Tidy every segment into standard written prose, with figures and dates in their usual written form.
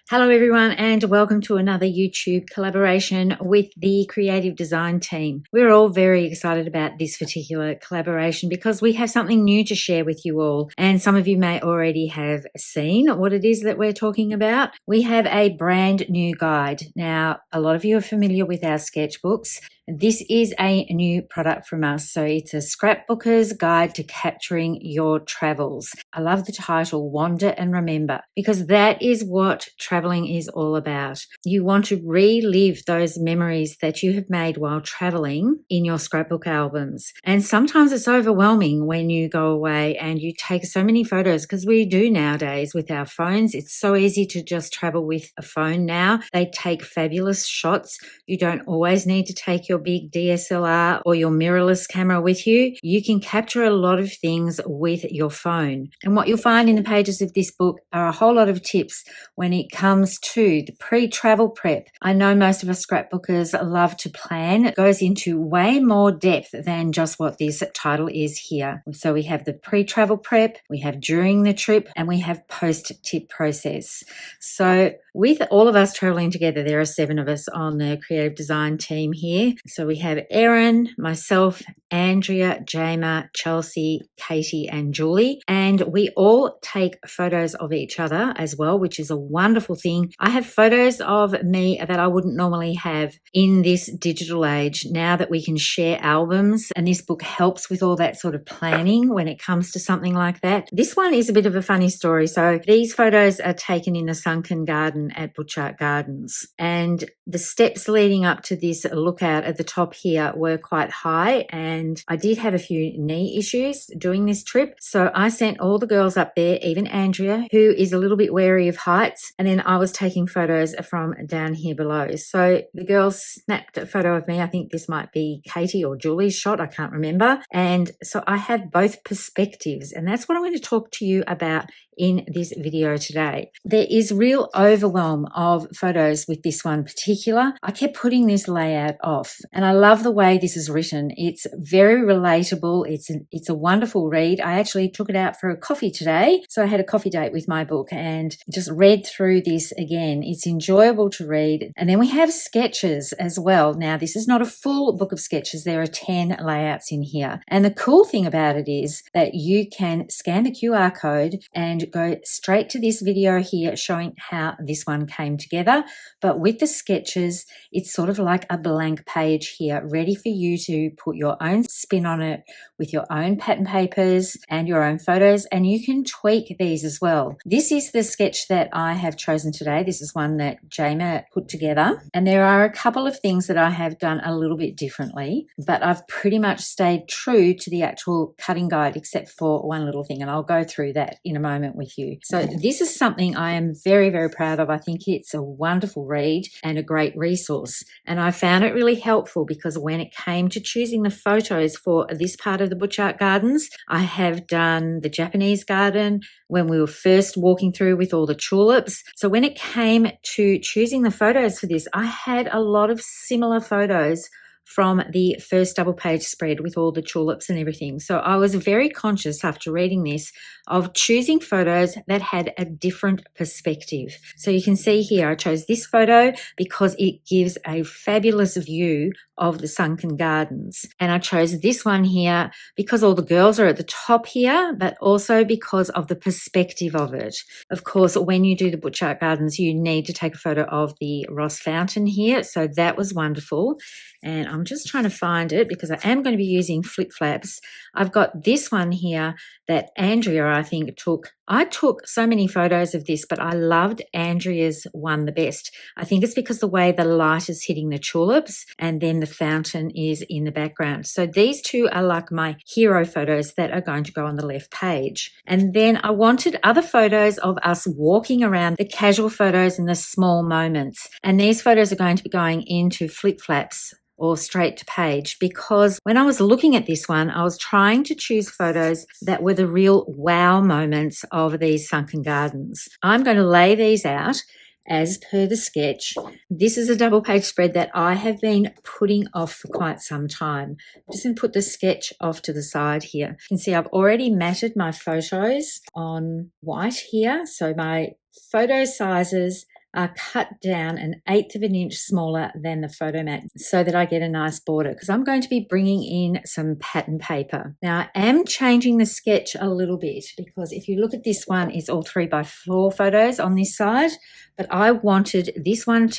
Hello everyone and welcome to another YouTube collaboration with the creative design team. We're all very excited about this particular collaboration because we have something new to share with you all, and some of you may already have seen what it is that we're talking about. We have a brand new guide. Now, a lot of you are familiar with our sketchbooks. This is a new product from us. So it's a scrapbooker's guide to capturing your travels. I love the title, Wander and Remember, because that is what traveling is all about. You want to relive those memories that you have made while traveling in your scrapbook albums. And sometimes it's overwhelming when you go away and you take so many photos, because we do nowadays with our phones. It's so easy to just travel with a phone now. They take fabulous shots. You don't always need to take your big DSLR or your mirrorless camera with you. You can capture a lot of things with your phone. And what you'll find in the pages of this book are a whole lot of tips when it comes to the pre-travel prep. I know most of us scrapbookers love to plan. It goes into way more depth than just what this title is here. So we have the pre-travel prep, we have during the trip, and we have post-tip process. So with all of us traveling together, there are 7 of us on the creative design team here. So we have Erin, myself, Andrea, Jayma, Chelsey, Katy, and Julie. And we all take photos of each other as well, which is a wonderful thing. I have photos of me that I wouldn't normally have in this digital age, now that we can share albums. And this book helps with all that sort of planning when it comes to something like that. This one is a bit of a funny story. So these photos are taken in a sunken garden at Butchart Gardens. And the steps leading up to this lookout at the top here were quite high, and I did have a few knee issues doing this trip. So I sent all the girls up there, even Andrea, who is a little bit wary of heights, and then I was taking photos from down here below. So the girls snapped a photo of me. I think this might be Katy or Julie's shot, I can't remember. And so I have both perspectives, and that's what I'm going to talk to you about in this video today. There is real overwhelm of photos with this one particular. I kept putting this layout off, and I love the way this is written. It's very relatable. It's a wonderful read. I actually took it out for a coffee today. So I had a coffee date with my book and just read through this again. It's enjoyable to read. And then we have sketches as well. Now, this is not a full book of sketches. There are 10 layouts in here. And the cool thing about it is that you can scan the QR code and go straight to this video here showing how this one came together. But with the sketches, it's sort of like a blank page here, ready for you to put your own spin on it with your own pattern papers and your own photos, and you can tweak these as well. This is the sketch that I have chosen today. This is one that Jayma put together, and there are a couple of things that I have done a little bit differently, but I've pretty much stayed true to the actual cutting guide except for one little thing, and I'll go through that in a moment with you. So this is something I am very, very proud of. I think it's a wonderful read and a great resource, and I found it really helpful because when it came to choosing the photos for this part of the Butchart Gardens, I have done the Japanese garden when we were first walking through with all the tulips. So when it came to choosing the photos for this, I had a lot of similar photos from the first double page spread with all the tulips and everything. So I was very conscious after reading this of choosing photos that had a different perspective. So you can see here, I chose this photo because it gives a fabulous view of the sunken gardens. And I chose this one here because all the girls are at the top here, but also because of the perspective of it. Of course, when you do the Butchart Gardens, you need to take a photo of the Ross Fountain here. So that was wonderful. And I'm just trying to find it because I am going to be using flip flaps. I've got this one here that Andrea, I think, took. I took so many photos of this, but I loved Andrea's one the best. I think it's because the way the light is hitting the tulips and then the fountain is in the background. So these two are like my hero photos that are going to go on the left page. And then I wanted other photos of us walking around, the casual photos and the small moments. And these photos are going to be going into flip flaps or straight to page, because when I was looking at this one, I was trying to choose photos that were the real wow moments of these sunken gardens. I'm going to lay these out as per the sketch. This is a double page spread that I have been putting off for quite some time. I'm just going to put the sketch off to the side here. You can see I've already matted my photos on white here. So my photo sizes are cut down 1/8 of an inch smaller than the photo mat so that I get a nice border, because I'm going to be bringing in some pattern paper. Now I am changing the sketch a little bit, because if you look at this one, it's all 3x4 photos on this side, but I wanted this one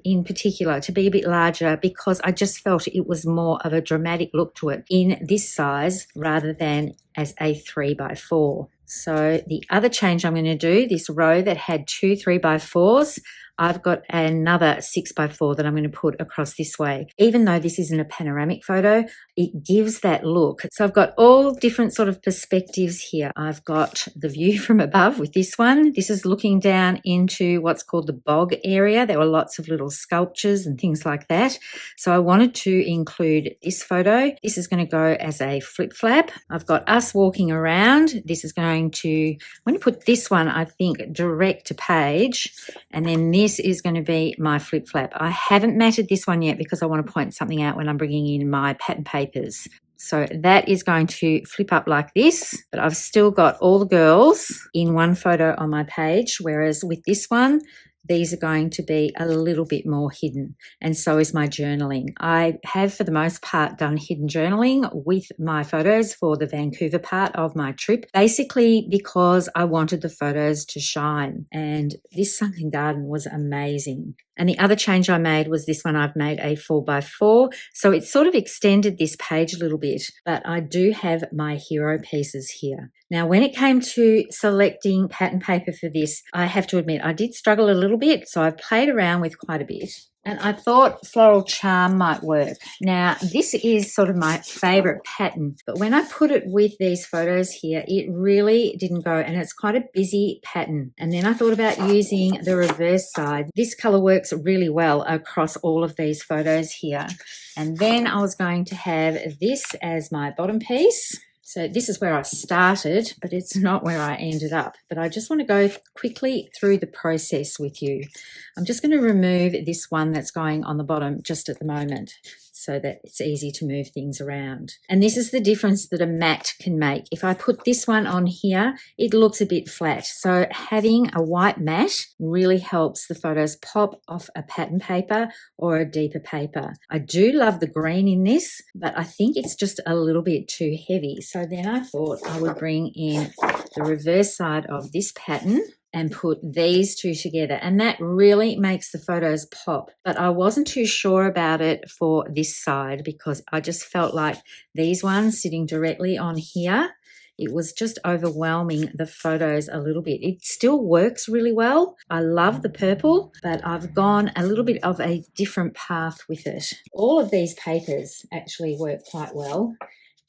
in particular to be a bit larger because I just felt it was more of a dramatic look to it in this size rather than as a 3x4. So the other change I'm going to do, this row that had 2 3x4s, I've got another 6x4 that I'm going to put across this way. Even though this isn't a panoramic photo, it gives that look. So I've got all different sort of perspectives here. I've got the view from above with this one. This is looking down into what's called the bog area. There were lots of little sculptures and things like that. So I wanted to include this photo. This is going to go as a flip flap. I've got us walking around. This is going to, I'm going to put this one, I think, direct to page, and then this is going to be my flip flap. I haven't matted this one yet because I want to point something out when I'm bringing in my pattern papers. So that is going to flip up like this, but I've still got all the girls in one photo on my page, whereas with this one, these are going to be a little bit more hidden, and so is my journaling. I have, for the most part, done hidden journaling with my photos for the Vancouver part of my trip, basically because I wanted the photos to shine, and this sunken garden was amazing. And the other change I made was this one. I've made a 4x4, so it sort of extended this page a little bit, but I do have my hero pieces here. Now, when it came to selecting pattern paper for this, I have to admit I did struggle a little bit, so I've played around with quite a bit. And I thought Floral Charm might work. Now, this is sort of my favourite pattern, but when I put it with these photos here, it really didn't go, and it's quite a busy pattern. And then I thought about using the reverse side. This colour works really well across all of these photos here. And then I was going to have this as my bottom piece. So this is where I started, but it's not where I ended up. But I just want to go quickly through the process with you. I'm just going to remove this one that's going on the bottom just at the moment, so that it's easy to move things around. And this is the difference that a mat can make. If I put this one on here, it looks a bit flat. So having a white mat really helps the photos pop off a pattern paper or a deeper paper. I do love the green in this, but I think it's just a little bit too heavy. So then I thought I would bring in the reverse side of this pattern and put these two together, and that really makes the photos pop. But I wasn't too sure about it for this side because I just felt like these ones sitting directly on here, it was just overwhelming the photos a little bit. It still works really well. I love the purple, but I've gone a little bit of a different path with it. All of these papers actually work quite well.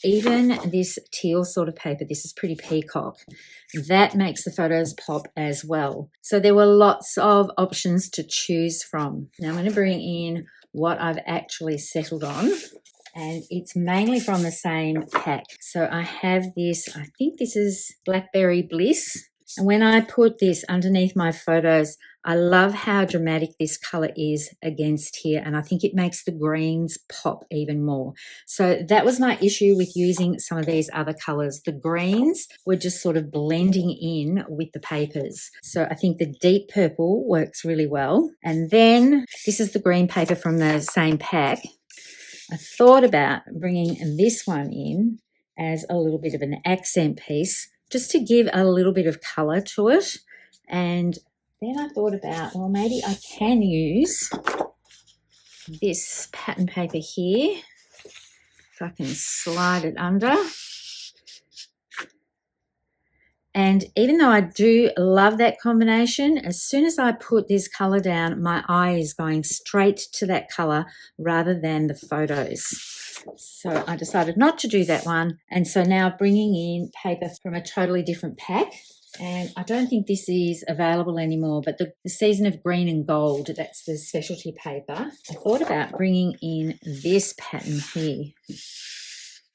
Even this teal sort of paper, this is pretty peacock, that makes the photos pop as well. So there were lots of options to choose from. Now I'm going to bring in what I've actually settled on, and it's mainly from the same pack. So I have this, I think this is Blackberry Bliss. And when I put this underneath my photos, I love how dramatic this colour is against here, and I think it makes the greens pop even more. So that was my issue with using some of these other colours. The greens were just sort of blending in with the papers. So I think the deep purple works really well. And then this is the green paper from the same pack. I thought about bringing this one in as a little bit of an accent piece, just to give a little bit of colour to it. And then I thought about, well, maybe I can use this pattern paper here, if I can slide it under. And even though I do love that combination, as soon as I put this colour down, my eye is going straight to that colour rather than the photos. So I decided not to do that one. And so now bringing in paper from a totally different pack. And I don't think this is available anymore, but the Season of Green and Gold, that's the specialty paper. I thought about bringing in this pattern here.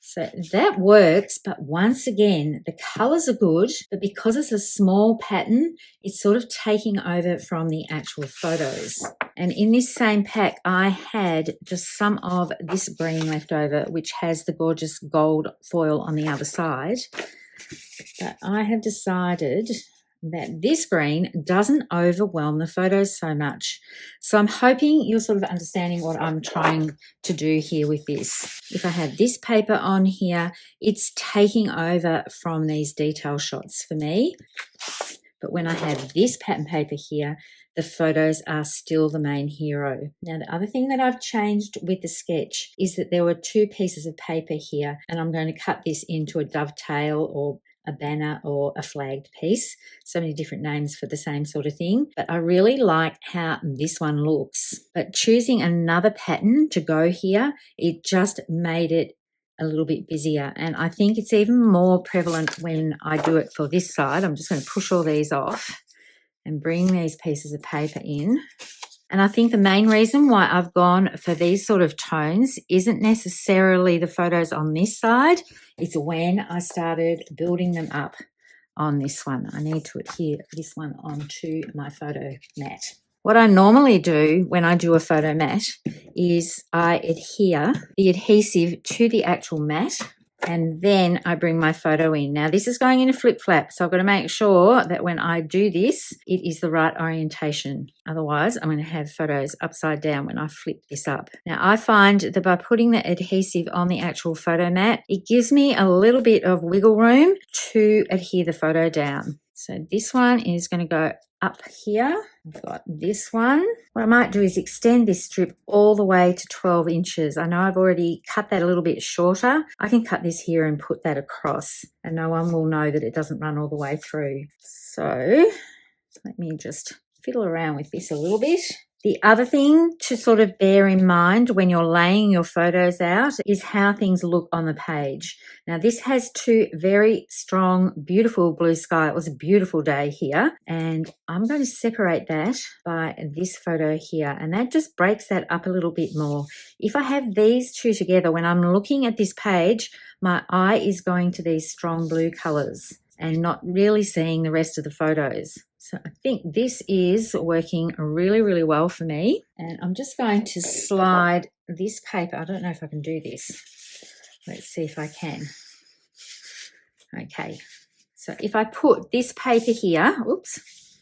So that works, but once again, the colours are good, but because it's a small pattern, it's sort of taking over from the actual photos. And in this same pack, I had just some of this green left over, which has the gorgeous gold foil on the other side. But I have decided that this green doesn't overwhelm the photos so much. So I'm hoping you're sort of understanding what I'm trying to do here with this. If I have this paper on here, it's taking over from these detail shots for me. But when I have this pattern paper here, the photos are still the main hero. Now, the other thing that I've changed with the sketch is that there were 2 pieces of paper here, and I'm going to cut this into a dovetail or a banner or a flagged piece. So many different names for the same sort of thing. But I really like how this one looks. But choosing another pattern to go here, it just made it a little bit busier, and I think it's even more prevalent when I do it for this side. I'm just going to push all these off and bring these pieces of paper in. And I think the main reason why I've gone for these sort of tones isn't necessarily the photos on this side. It's when I started building them up on this one. I need to adhere this one onto my photo mat. What I normally do when I do a photo mat is I adhere the adhesive to the actual mat, and then I bring my photo in. Now, this is going in a flip flap, so I've got to make sure that when I do this, it is the right orientation. Otherwise, I'm going to have photos upside down when I flip this up. Now, I find that by putting the adhesive on the actual photo mat, it gives me a little bit of wiggle room to adhere the photo down. So this one is going to go up here. I've got this one. What I might do is extend this strip all the way to 12 inches. I know I've already cut that a little bit shorter. I can cut this here and put that across, and no one will know that it doesn't run all the way through. So let me just fiddle around with this a little bit. The other thing to sort of bear in mind when you're laying your photos out is how things look on the page. Now, this has 2 very strong, beautiful blue sky. It was a beautiful day here, and I'm going to separate that by this photo here, and that just breaks that up a little bit more. If I have these 2 together, when I'm looking at this page, my eye is going to these strong blue colors and not really seeing the rest of the photos. So I think this is working really, really well for me. And I'm just going to slide this paper. I don't know if I can do this. Let's see if I can. Okay. So if I put this paper here, oops,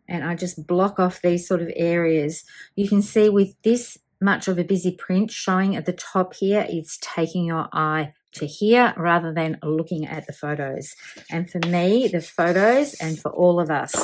and I just block off these sort of areas, you can see with this much of a busy print showing at the top here, it's taking your eye to here rather than looking at the photos. And for me, the photos, and for all of us,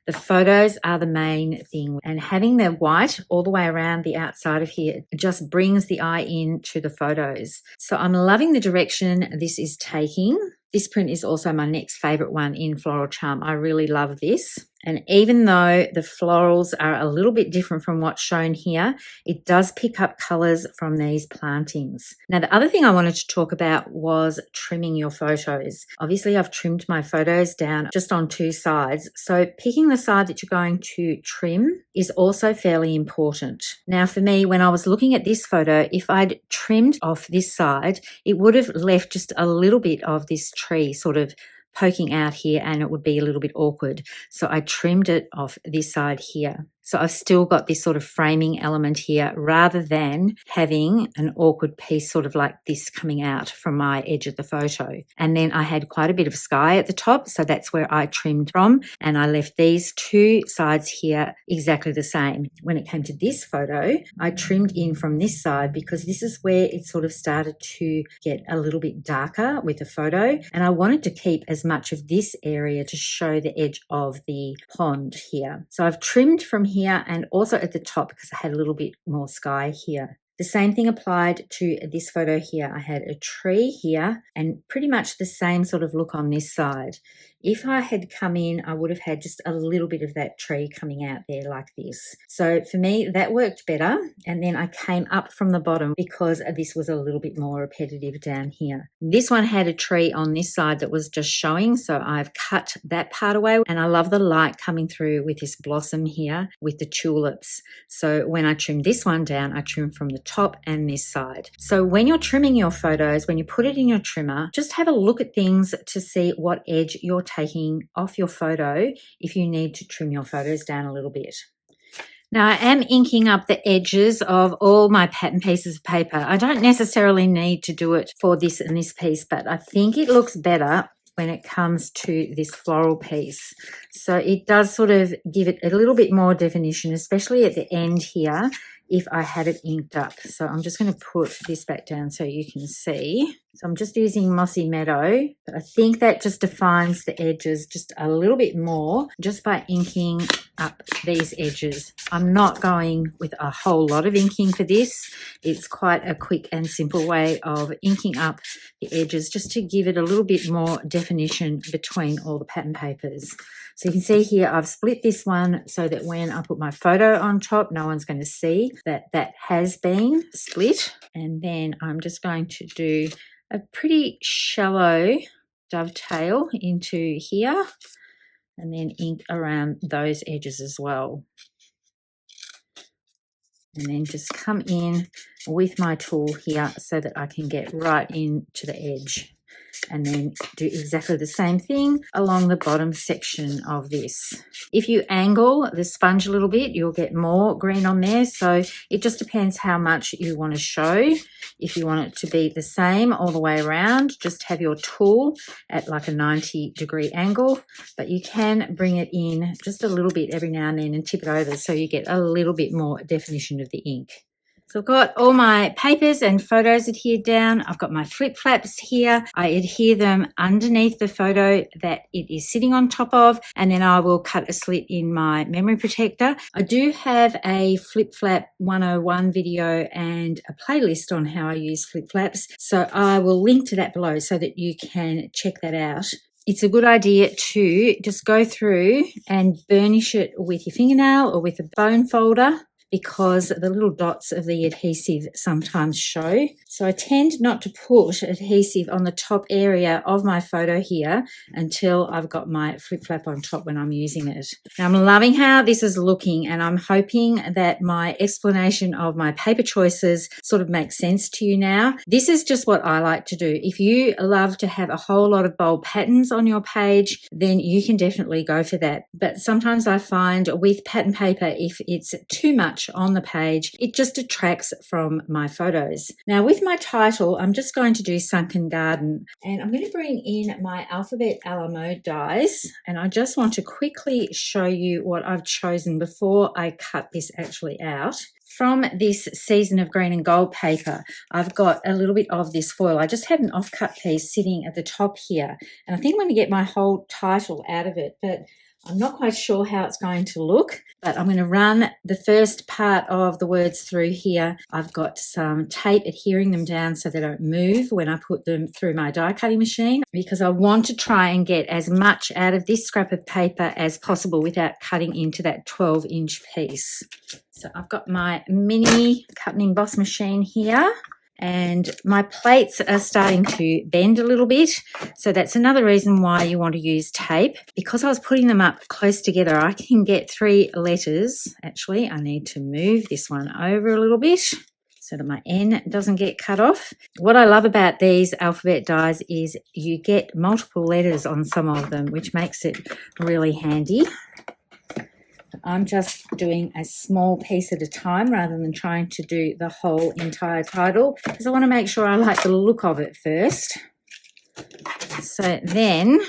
the photos are the main thing. And having the white all the way around the outside of here just brings the eye into the photos. So I'm loving the direction this is taking. This print is also my next favorite one in Floral Charm. I really love this. And even though the florals are a little bit different from what's shown here, it does pick up colors from these plantings. Now, the other thing I wanted to talk about was trimming your photos. Obviously, I've trimmed my photos down just on 2 sides. So picking the side that you're going to trim is also fairly important. Now, for me, when I was looking at this photo, if I'd trimmed off this side, it would have left just a little bit of this tree sort of poking out here, and it would be a little bit awkward. So I trimmed it off this side here. So I've still got this sort of framing element here rather than having an awkward piece sort of like this coming out from my edge of the photo. And then I had quite a bit of sky at the top, so that's where I trimmed from, and I left these 2 sides here exactly the same. When it came to this photo, I trimmed in from this side because this is where it sort of started to get a little bit darker with the photo, and I wanted to keep as much of this area to show the edge of the pond here. So I've trimmed from here and also at the top because I had a little bit more sky here. The same thing applied to this photo here. I had a tree here and pretty much the same sort of look on this side. If I had come in, I would have had just a little bit of that tree coming out there like this. So for me, that worked better. And then I came up from the bottom because this was a little bit more repetitive down here. This one had a tree on this side that was just showing, so I've cut that part away. And I love the light coming through with this blossom here with the tulips. So when I trimmed this one down, I trimmed from the top and this side. So when you're trimming your photos, when you put it in your trimmer, just have a look at things to see what edge you're taking off your photo if you need to trim your photos down a little bit. Now, I am inking up the edges of all my pattern pieces of paper. I don't necessarily need to do it for this and this piece, but I think it looks better when it comes to this floral piece. So it does sort of give it a little bit more definition, especially at the end here, if I had it inked up. So I'm just going to put this back down so you can see. So I'm just using Mossy Meadow, but I think that just defines the edges just a little bit more just by inking up these edges. I'm not going with a whole lot of inking for this. It's quite a quick and simple way of inking up the edges just to give it a little bit more definition between all the pattern papers. So you can see here I've split this one so that when I put my photo on top, no one's going to see that that has been split. And then I'm just going to do a pretty shallow dovetail into here and then ink around those edges as well. And then just come in with my tool here so that I can get right into the edge. And then do exactly the same thing along the bottom section of this. If you angle the sponge a little bit, you'll get more green on there. So it just depends how much you want to show. If you want it to be the same all the way around, just have your tool at like a 90-degree angle. But you can bring it in just a little bit every now and then and tip it over so you get a little bit more definition of the ink. So I've got all my papers and photos adhered down. I've got my flip flaps here. I adhere them underneath the photo that it is sitting on top of, and then I will cut a slit in my memory protector. I do have a flip flap 101 video and a playlist on how I use flip flaps. So I will link to that below so that you can check that out. It's a good idea to just go through and burnish it with your fingernail or with a bone folder, because the little dots of the adhesive sometimes show. So I tend not to put adhesive on the top area of my photo here until I've got my flip flap on top when I'm using it. Now I'm loving how this is looking, and I'm hoping that my explanation of my paper choices sort of makes sense to you now. This is just what I like to do. If you love to have a whole lot of bold patterns on your page, then you can definitely go for that. But sometimes I find with pattern paper, if it's too much on the page, it just detracts from my photos. Now with my title, I'm just going to do Sunken Garden, and I'm going to bring in my Alphabet a la Mode dies, and I just want to quickly show you what I've chosen before I cut this actually out. From this Season of Green and Gold paper, I've got a little bit of this foil. I just had an off-cut piece sitting at the top here, and I think I'm going to get my whole title out of it, but I'm not quite sure how it's going to look, but I'm going to run the first part of the words through here. I've got some tape adhering them down so they don't move when I put them through my die cutting machine, because I want to try and get as much out of this scrap of paper as possible without cutting into that 12-inch piece. So I've got my mini cut and emboss machine here, and my plates are starting to bend a little bit. So that's another reason why you want to use tape. Because I was putting them up close together, I can get 3 letters. Actually, I need to move this one over a little bit so that my N doesn't get cut off. What I love about these alphabet dies is you get multiple letters on some of them, which makes it really handy. I'm just doing a small piece at a time rather than trying to do the whole entire title, because I want to make sure I like the look of it first. So then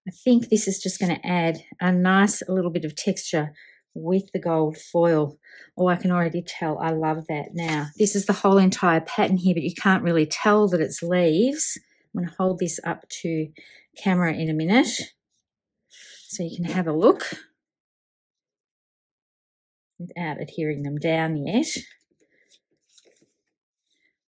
I think this is just going to add a nice little bit of texture with the gold foil. Oh, I can already tell I love that. Now, this is the whole entire pattern here, but you can't really tell that it's leaves. I'm going to hold this up to camera in a minute so you can have a look without adhering them down yet.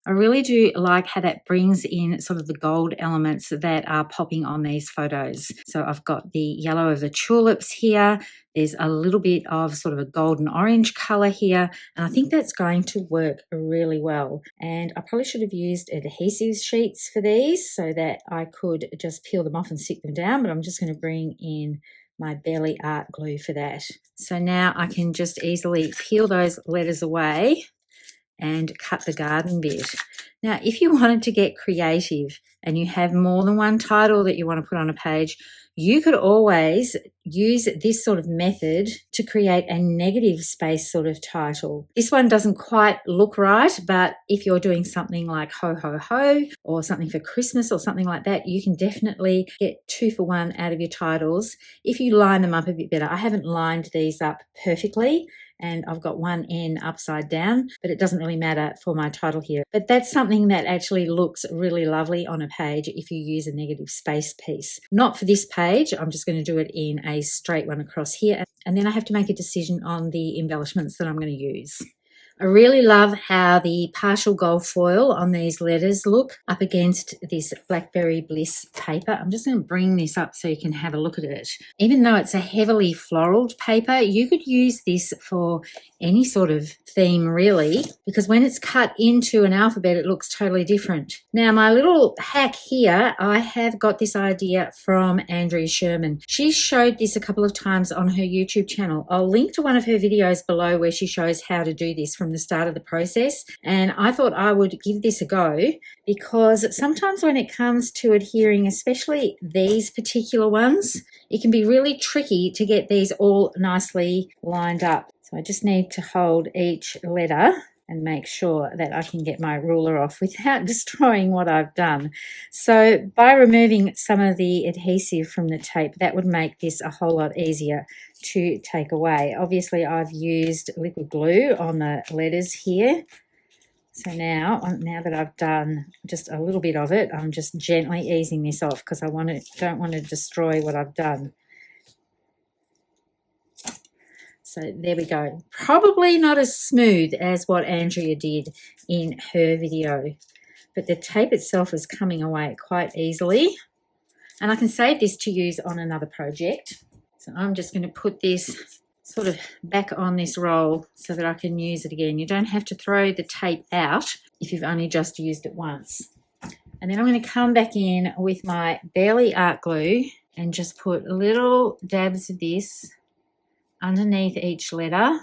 I really do like how that brings in sort of the gold elements that are popping on these photos. So I've got the yellow of the tulips here. There's a little bit of sort of a golden orange colour here, and I think that's going to work really well. And I probably should have used adhesive sheets for these so that I could just peel them off and stick them down, but I'm just going to bring in my Belly Art glue for that. So now I can just easily peel those letters away and cut the garden bit. Now, if you wanted to get creative and you have more than one title that you want to put on a page, you could always use this sort of method to create a negative space sort of title. This one doesn't quite look right, but if you're doing something like ho ho ho or something for Christmas or something like that, you can definitely get 2 for 1 out of your titles if you line them up a bit better. I haven't lined these up perfectly, and I've got one N upside down, but it doesn't really matter for my title here. But that's something that actually looks really lovely on a page if you use a negative space piece. Not for this page, I'm just going to do it in a straight one across here, and then I have to make a decision on the embellishments that I'm going to use. I really love how the partial gold foil on these letters look up against this Blackberry Bliss paper. I'm just going to bring this up so you can have a look at it. Even though it's a heavily floraled paper, you could use this for any sort of theme really, because when it's cut into an alphabet, it looks totally different. Now, my little hack here, I have got this idea from Andrea Sherman. She showed this a couple of times on her YouTube channel. I'll link to one of her videos below where she shows how to do this from the start of the process, and I thought I would give this a go because sometimes when it comes to adhering, especially these particular ones, it can be really tricky to get these all nicely lined up. So I just need to hold each letter and make sure that I can get my ruler off without destroying what I've done. So by removing some of the adhesive from the tape, that would make this a whole lot easier to take away. Obviously, I've used liquid glue on the letters here. So now that I've done just a little bit of it, I'm just gently easing this off because I don't want to destroy what I've done. So there we go. Probably not as smooth as what Andrea did in her video, but the tape itself is coming away quite easily. And I can save this to use on another project. So I'm just going to put this sort of back on this roll so that I can use it again. You don't have to throw the tape out if you've only just used it once. And then I'm going to come back in with my Barely Art Glue and just put little dabs of this underneath each letter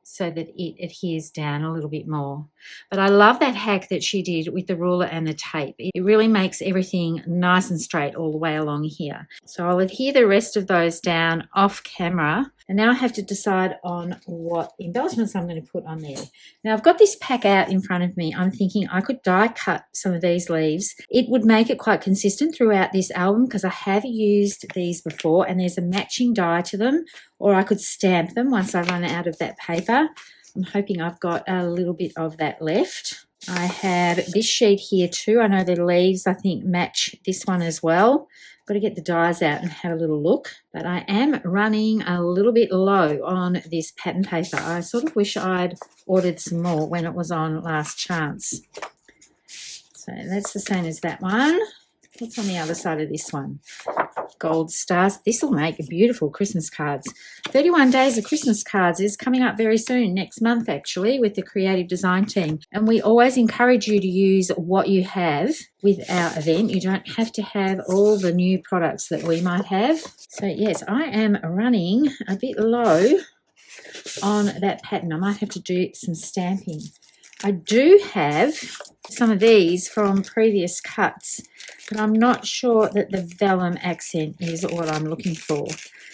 so that it adheres down a little bit more. But I love that hack that she did with the ruler and the tape. It really makes everything nice and straight all the way along here. So I'll adhere the rest of those down off camera. And now I have to decide on what embellishments I'm going to put on there. Now I've got this pack out in front of me. I'm thinking I could die cut some of these leaves. It would make it quite consistent throughout this album because I have used these before and there's a matching die to them, or I could stamp them once I run out of that paper. I'm hoping I've got a little bit of that left. I have this sheet here too. I know the leaves, I think, match this one as well. Got to get the dies out and have a little look. But I am running a little bit low on this pattern paper. I sort of wish I'd ordered some more when it was on last chance. So that's the same as that one. What's on the other side of this one? Gold stars. This will make beautiful Christmas cards. 31 days of Christmas cards is coming up very soon, next month actually, with the creative design team. And we always encourage you to use what you have with our event. You don't have to have all the new products that we might have. So yes, I am running a bit low on that pattern. I might have to do some stamping. I do have some of these from previous cuts, but I'm not sure that the vellum accent is what I'm looking for.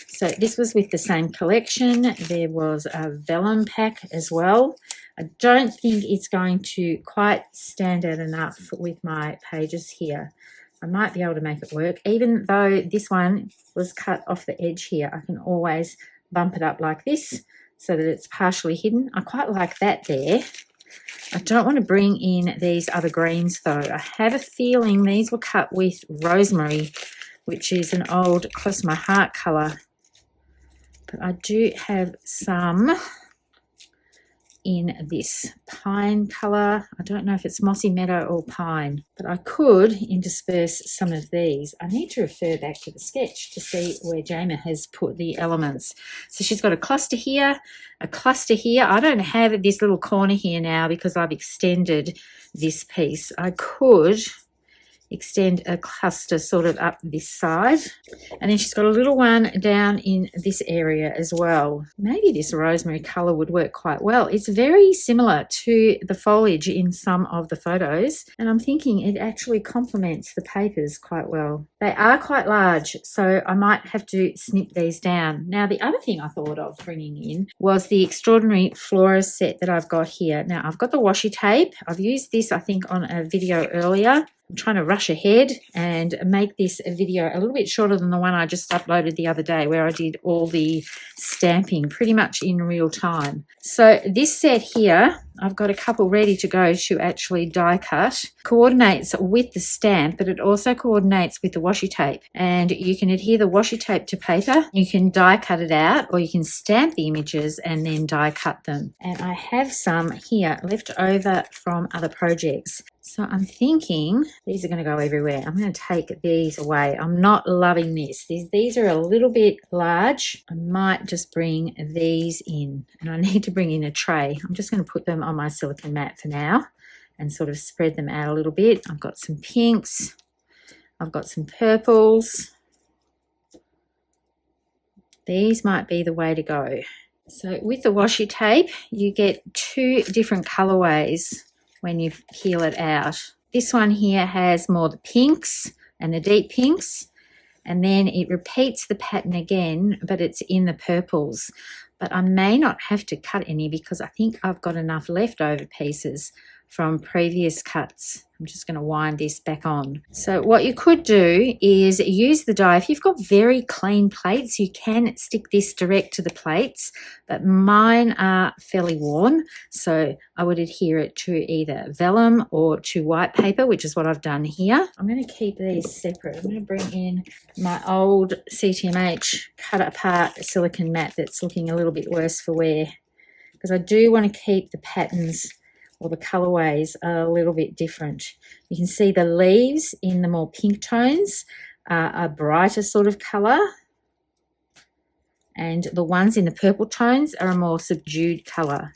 So this was with the same collection. There was a vellum pack as well. I don't think it's going to quite stand out enough with my pages here. I might be able to make it work. Even though this one was cut off the edge here, I can always bump it up like this so that it's partially hidden. I quite like that there. I don't want to bring in these other greens though. I have a feeling these were cut with rosemary, which is an old Close to My Heart colour. But I do have some in this pine colour. I don't know if it's Mossy, Meadow or Pine, but I could intersperse some of these. I need to refer back to the sketch to see where Jayma has put the elements. So she's got a cluster here, a cluster here. I don't have this little corner here now because I've extended this piece. I could extend a cluster sort of up this side. And then she's got a little one down in this area as well. Maybe this rosemary colour would work quite well. It's very similar to the foliage in some of the photos, and I'm thinking it actually complements the papers quite well. They are quite large, so I might have to snip these down. Now, the other thing I thought of bringing in was the Extraordinary Flora set that I've got here. Now, I've got the washi tape. I've used this, I think, on a video earlier. I'm trying to rush ahead and make this video a little bit shorter than the one I just uploaded the other day, where I did all the stamping pretty much in real time. So this set here, I've got a couple ready to go to actually die cut. Coordinates with the stamp, but it also coordinates with the washi tape. And you can adhere the washi tape to paper, you can die cut it out, or you can stamp the images and then die cut them. And I have some here left over from other projects. So I'm thinking these are going to go everywhere. I'm going to take these away. I'm not loving this. These are a little bit large. I might just bring these in, and I need to bring in a tray. I'm just going to put them on my silicone mat for now and sort of spread them out a little bit. I've got some pinks. I've got some purples. These might be the way to go. So with the washi tape, you get two different colorways when you peel it out. This one here has more the pinks and the deep pinks, and then it repeats the pattern again, but it's in the purples. But I may not have to cut any because I think I've got enough leftover pieces from previous cuts. I'm just going to wind this back on. So what you could do is use the die. If you've got very clean plates, you can stick this direct to the plates, but mine are fairly worn, so I would adhere it to either vellum or to white paper, which is what I've done here. I'm going to keep these separate. I'm going to bring in my old CTMH cut apart silicone mat that's looking a little bit worse for wear, because I do want to keep the patterns or the colorways are a little bit different. You can see the leaves in the more pink tones are a brighter sort of color, and the ones in the purple tones are a more subdued color.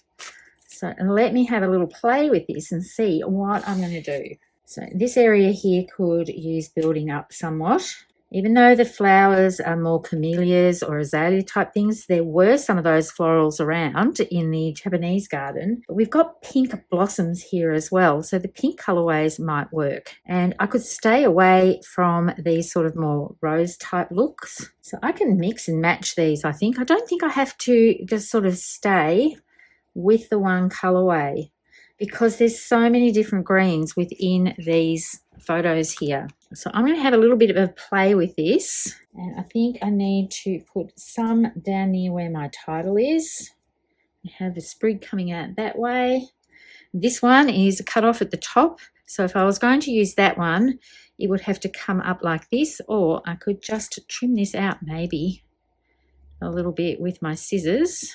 So let me have a little play with this and see what I'm going to do. So this area here could use building up somewhat. Even though the flowers are more camellias or azalea type things, there were some of those florals around in the Japanese garden. But we've got pink blossoms here as well, so the pink colorways might work. And I could stay away from these sort of more rose type looks. So I can mix and match these, I think. I don't think I have to just sort of stay with the one colorway, because there's so many different greens within these photos here. So I'm going to have a little bit of a play with this, and I think I need to put some down near where my title is. I have a sprig coming out that way. This one is cut off at the top, so if I was going to use that one, it would have to come up like this, or I could just trim this out maybe a little bit with my scissors.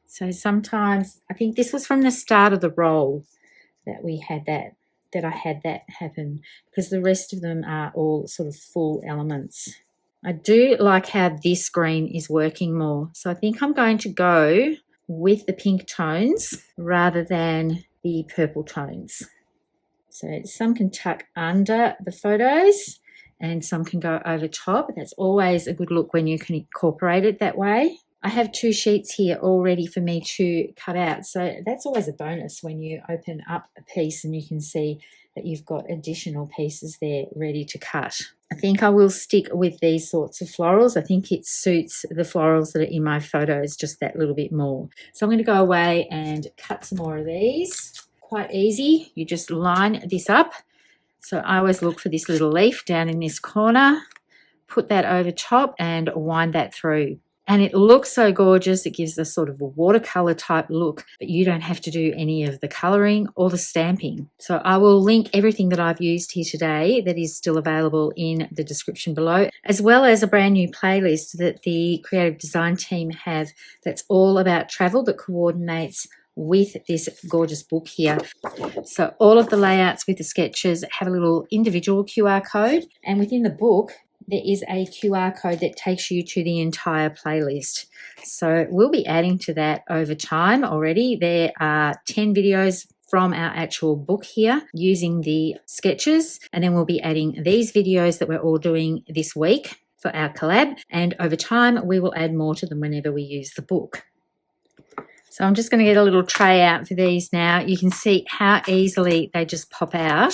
So sometimes, I think this was from the start of the roll that we had that I had that happen, because the rest of them are all sort of full elements. I do like how this green is working more, so I think I'm going to go with the pink tones rather than the purple tones. So some can tuck under the photos and some can go over top. That's always a good look when you can incorporate it that way. I have two sheets here all ready for me to cut out, so that's always a bonus when you open up a piece and you can see that you've got additional pieces there ready to cut. I think I will stick with these sorts of florals. I think it suits the florals that are in my photos just that little bit more. So I'm going to go away and cut some more of these. Quite easy. You just line this up. So I always look for this little leaf down in this corner, put that over top and wind that through. And it looks so gorgeous. It gives a sort of a watercolor type look, but you don't have to do any of the coloring or the stamping. So I will link everything that I've used here today that is still available in the description below, as well as a brand new playlist that the creative design team have that's all about travel, that coordinates with this gorgeous book here. So all of the layouts with the sketches have a little individual QR code, and within the book there is a QR code that takes you to the entire playlist. So we'll be adding to that over time already. There are 10 videos from our actual book here using the sketches, and then we'll be adding these videos that we're all doing this week for our collab, and over time we will add more to them whenever we use the book. So I'm just going to get a little tray out for these now. You can see how easily they just pop out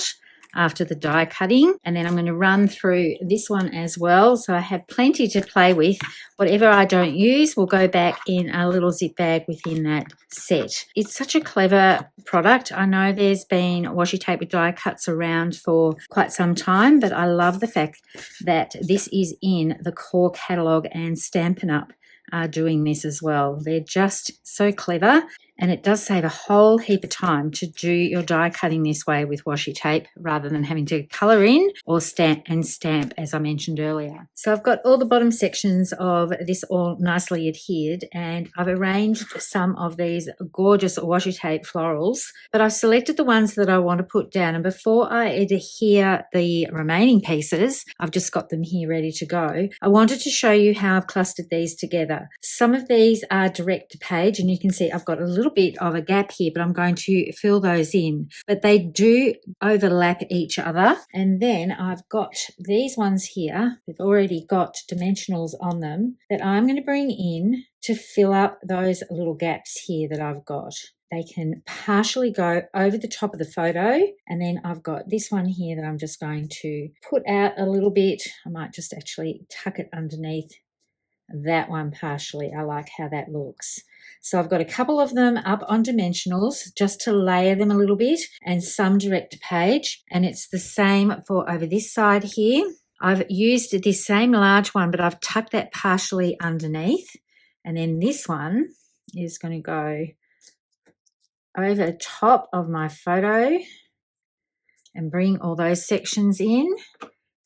after the die cutting, and then I'm going to run through this one as well, so I have plenty to play with. Whatever I don't use will go back in a little zip bag within that set. It's such a clever product. I know there's been washi tape with die cuts around for quite some time, but I love the fact that this is in the core catalogue, and Stampin' Up! Are doing this as well. They're just so clever, and it does save a whole heap of time to do your die cutting this way with washi tape rather than having to colour in or stamp, as I mentioned earlier. So I've got all the bottom sections of this all nicely adhered, and I've arranged some of these gorgeous washi tape florals, but I've selected the ones that I want to put down, and before I adhere the remaining pieces, I've just got them here ready to go. I wanted to show you how I've clustered these together. Some of these are direct to page, and you can see I've got a little bit of a gap here, but I'm going to fill those in, but they do overlap each other. And then I've got these ones here, they've already got dimensionals on them, that I'm going to bring in to fill up those little gaps here that I've got. They can partially go over the top of the photo, and then I've got this one here that I'm just going to put out a little bit. I might just actually tuck it underneath that one partially. I like how that looks. So I've got a couple of them up on dimensionals just to layer them a little bit, and some direct to page, and it's the same for over this side here. I've used this same large one, but I've tucked that partially underneath, and then this one is going to go over the top of my photo and bring all those sections in.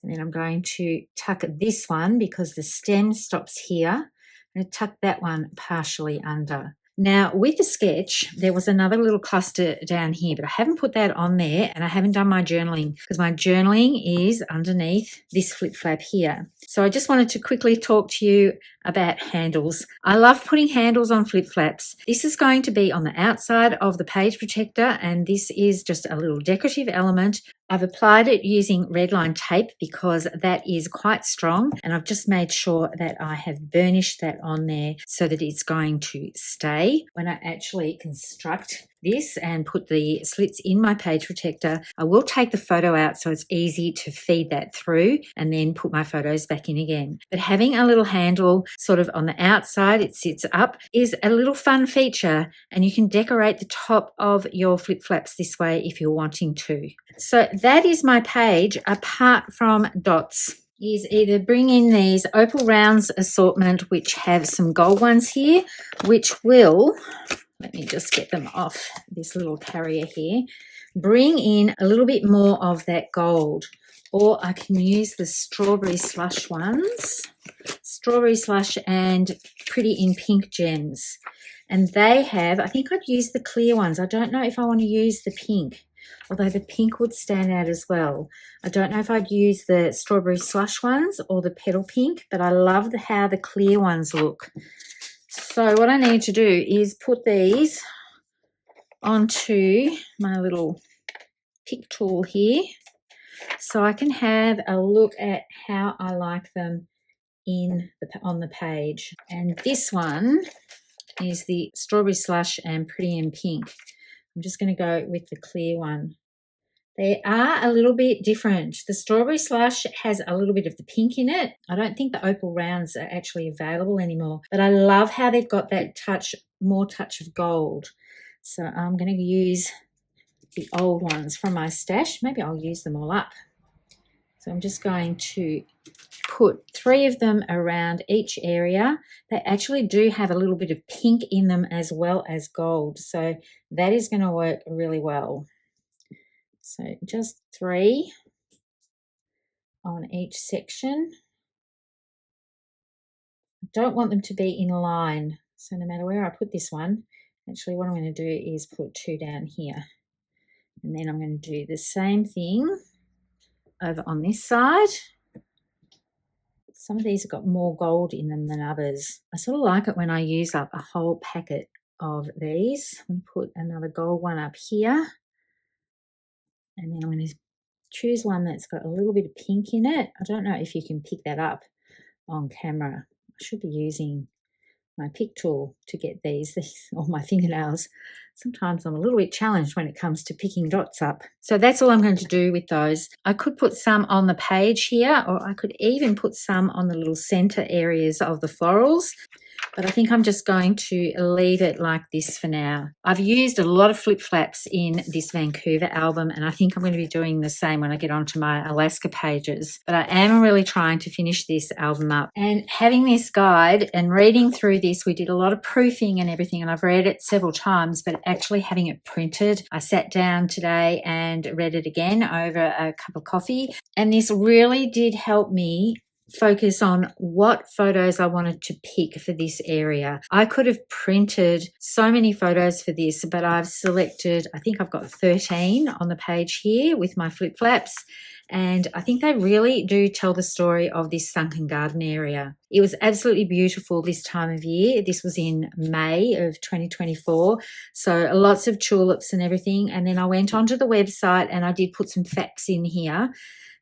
And then I'm going to tuck this one because the stem stops here. I'm going to tuck that one partially under. Now, with the sketch, there was another little cluster down here, but I haven't put that on there, and I haven't done my journaling because my journaling is underneath this flip flap here. So I just wanted to quickly talk to you about handles. I love putting handles on flip flaps. This is going to be on the outside of the page protector, and this is just a little decorative element. I've applied it using redline tape because that is quite strong, and I've just made sure that I have burnished that on there so that it's going to stay. When I actually construct this and put the slits in my page protector, I will take the photo out so it's easy to feed that through and then put my photos back in again. But having a little handle sort of on the outside, it sits up, is a little fun feature, and you can decorate the top of your flip flaps this way if you're wanting to. So that is my page, apart from dots. Is either bring in these opal rounds assortment, which have some gold ones here, which will, let me just get them off this little carrier here, bring in a little bit more of that gold. Or I can use the strawberry slush ones, strawberry slush and pretty in pink gems. And they have, I think I'd use the clear ones. I don't know if I want to use the pink, although the pink would stand out as well. I don't know if I'd use the strawberry slush ones or the petal pink, but I love how the clear ones look. So what I need to do is put these onto my little pick tool here so I can have a look at how I like them on the page. And this one is the strawberry slush and pretty in pink. I'm just going to go with the clear one. They are a little bit different. The strawberry slush has a little bit of the pink in it. I don't think the opal rounds are actually available anymore, but I love how they've got that more touch of gold. So I'm going to use the old ones from my stash. Maybe I'll use them all up. So I'm just going to put 3 of them around each area. They actually do have a little bit of pink in them as well as gold. So that is going to work really well. So just 3 on each section. I don't want them to be in line. So no matter where I put this one, actually what I'm going to do is put 2 down here. And then I'm going to do the same thing over on this side. Some of these have got more gold in them than others. I sort of like it when I use up a whole packet of these. I'm going to put another gold one up here. And then I'm going to choose one that's got a little bit of pink in it. I don't know if you can pick that up on camera. I should be using my pick tool to get these on my fingernails. Sometimes I'm a little bit challenged when it comes to picking dots up. So that's all I'm going to do with those. I could put some on the page here, or I could even put some on the little center areas of the florals. But I think I'm just going to leave it like this for now. I've used a lot of flip flaps in this Vancouver album, and I think I'm going to be doing the same when I get onto my Alaska pages. But I am really trying to finish this album up. And having this guide and reading through this, we did a lot of proofing and everything, and I've read it several times, but actually having it printed, I sat down today and read it again over a cup of coffee. And this really did help me focus on what photos I wanted to pick for this area. I could have printed so many photos for this, but I've selected, I think I've got 13 on the page here with my flip flaps. And I think they really do tell the story of this sunken garden area. It was absolutely beautiful this time of year. This was in May of 2024. So lots of tulips and everything. And then I went onto the website and I did put some facts in here.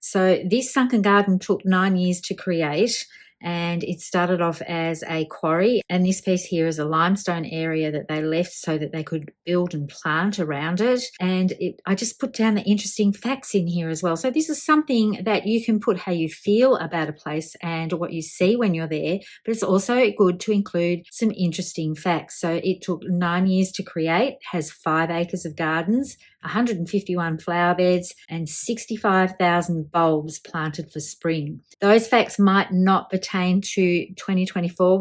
So this sunken garden took 9 years to create, and it started off as a quarry. And this piece here is a limestone area that they left so that they could build and plant around it. And I just put down the interesting facts in here as well. So this is something that you can put how you feel about a place and what you see when you're there, but it's also good to include some interesting facts. So it took 9 years to create, has 5 acres of gardens, 151 flower beds, and 65,000 bulbs planted for spring. Those facts might not pertain to 2024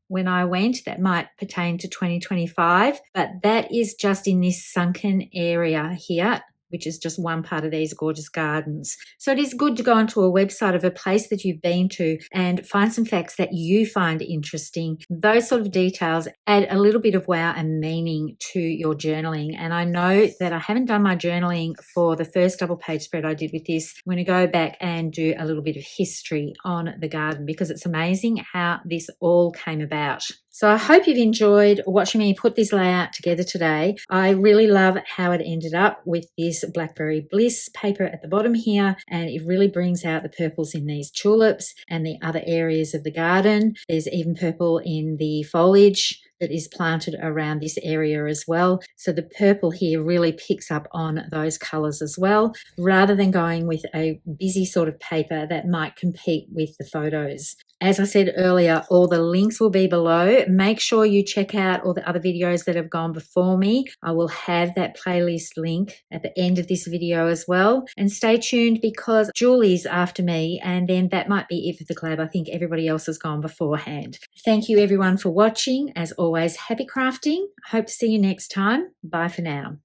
when I went. That might pertain to 2025, but that is just in this sunken area here, which is just one part of these gorgeous gardens. So it is good to go onto a website of a place that you've been to and find some facts that you find interesting. Those sort of details add a little bit of wow and meaning to your journaling. And I know that I haven't done my journaling for the first double page spread I did with this. I'm going to go back and do a little bit of history on the garden, because it's amazing how this all came about. So I hope you've enjoyed watching me put this layout together today. I really love how it ended up with this Blackberry Bliss paper at the bottom here, and it really brings out the purples in these tulips and the other areas of the garden. There's even purple in the foliage that is planted around this area as well. So the purple here really picks up on those colours as well, rather than going with a busy sort of paper that might compete with the photos. As I said earlier, all the links will be below. Make sure you check out all the other videos that have gone before me. I will have that playlist link at the end of this video as well. And stay tuned, because Julie's after me, and then that might be it for the collab. I think everybody else has gone beforehand. Thank you everyone for watching. As always, happy crafting. Hope to see you next time. Bye for now.